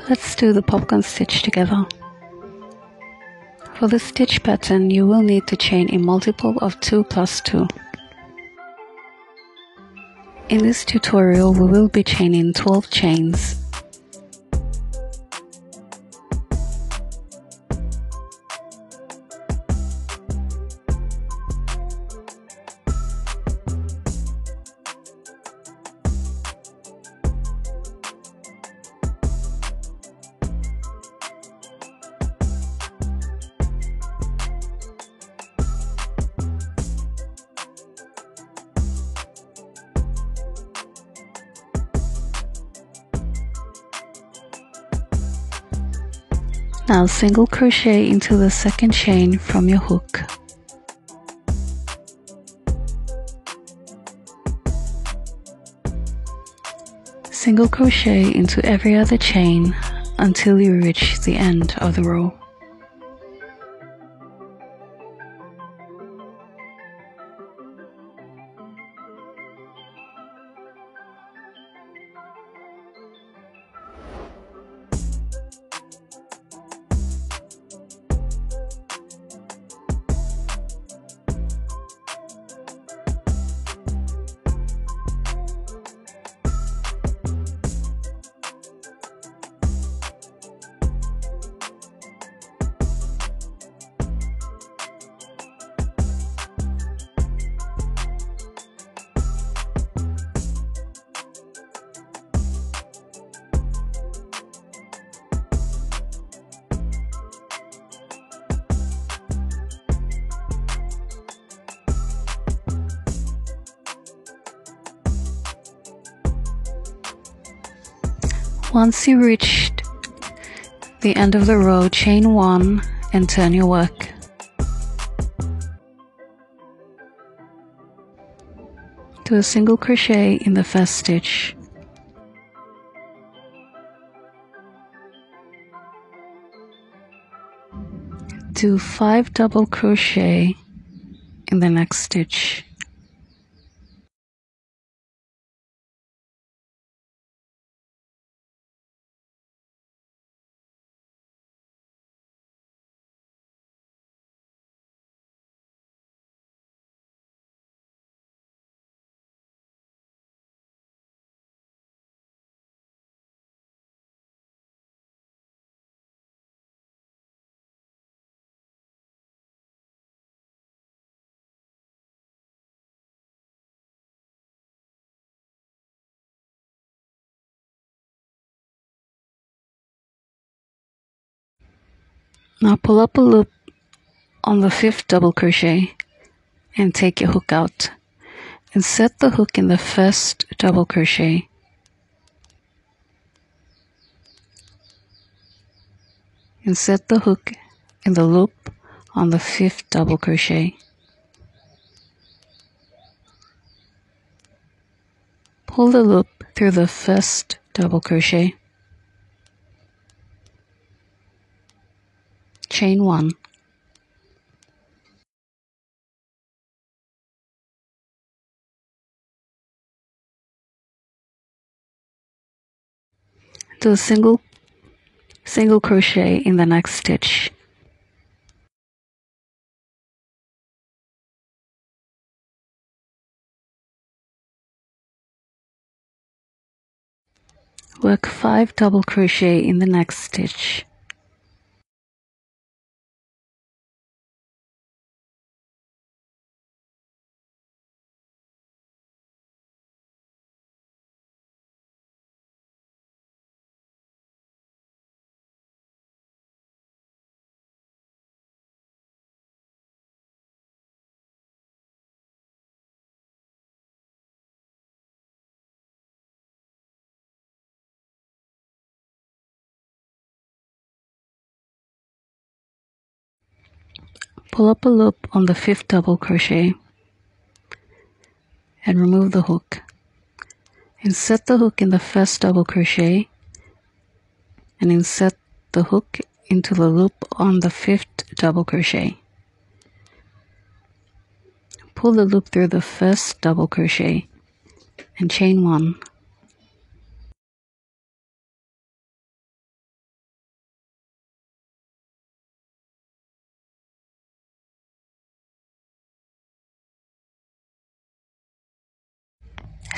Let's do the popcorn stitch together. For the stitch pattern, you will need to chain a multiple of 2 plus 2. In this tutorial, we will be chaining 12 chains. Now single crochet into the second chain from your hook. Single crochet into every other chain until you reach the end of the row. Once you reached the end of the row, chain 1 and turn your work. Do a single crochet in the first stitch. Do 5 double crochet in the next stitch. Now pull up a loop on the 5th double crochet and take your hook out. Insert the hook in the first double crochet. Insert the hook in the loop on the 5th double crochet. Pull the loop through the first double crochet. Chain 1. Do a single crochet in the next stitch. Work 5 double crochet in the next stitch. Pull up a loop on the 5th double crochet and remove the hook. Insert the hook in the first double crochet and insert the hook into the loop on the 5th double crochet. Pull the loop through the first double crochet and chain 1.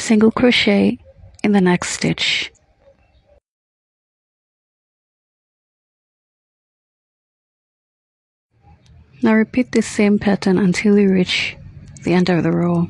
single crochet in the next stitch. Now repeat the same pattern until you reach the end of the row.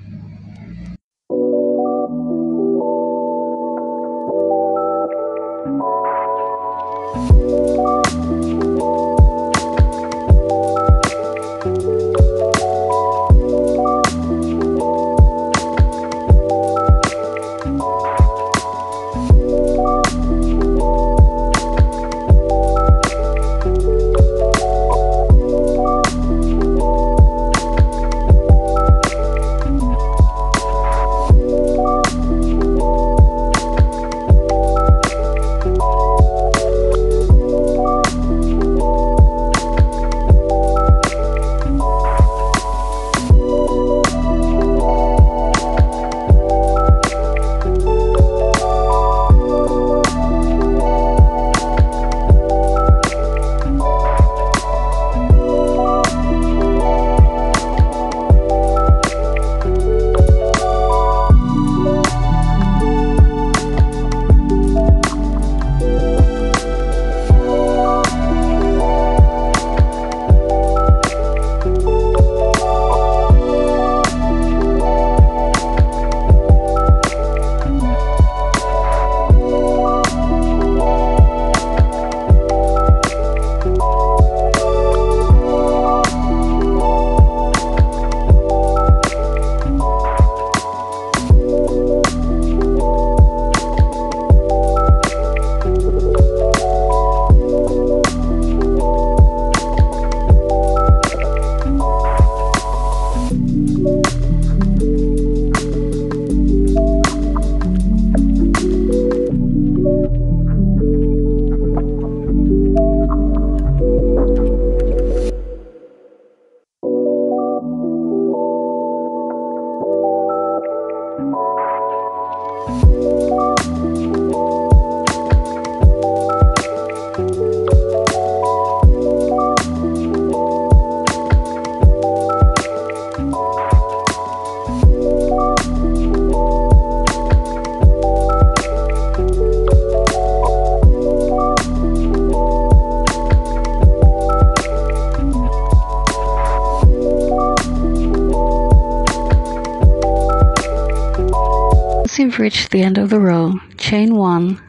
Once you've reached the end of the row, chain 1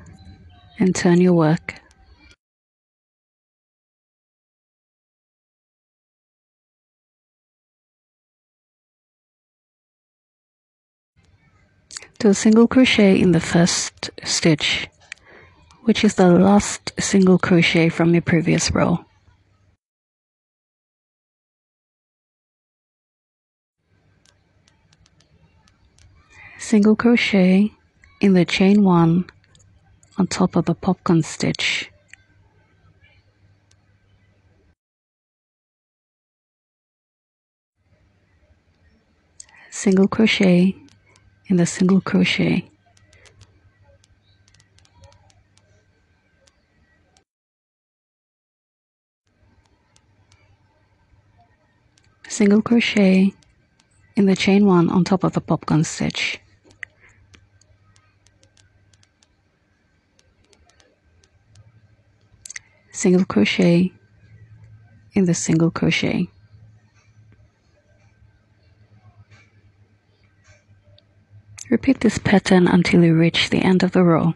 and turn your work. Do a single crochet in the first stitch, which is the last single crochet from your previous row. Single crochet in the chain 1 on top of the popcorn stitch. Single crochet in the single crochet. Single crochet in the chain 1 on top of the popcorn stitch. Single crochet in the single crochet. Repeat this pattern until you reach the end of the row.